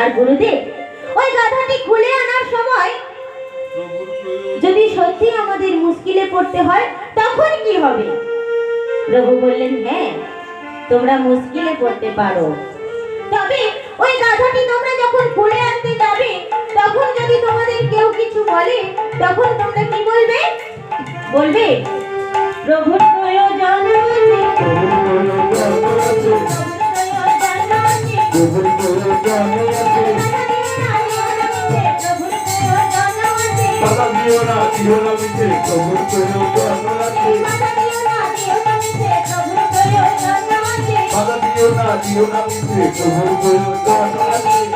আর গুরুদেব, ওই গাধাটি খুলে আনার সময় যদি সত্যি আমাদের মুশকিলে পড়তে হয় তখন কি হবে? প্রভু বললেন, হ্যাঁ, তোমরা মুশকিলে পড়তে পারো, তবে ওই গাধাটি তোমরা যখন খুলে আনতে যাবে তখন যদি তোমাদের কেউ কিছু বলে তখন তোমরা কি বলবে? বলবে, প্রভুর প্রয়োজন আছে, প্রভুর প্রয়োজন আছে, বাধা দিও না, দিও না মিছে, প্রভুর প্রয়োজন আছে, বাধা দিও না, দিও না মিছে, প্রভুর প্রয়োজন আছে।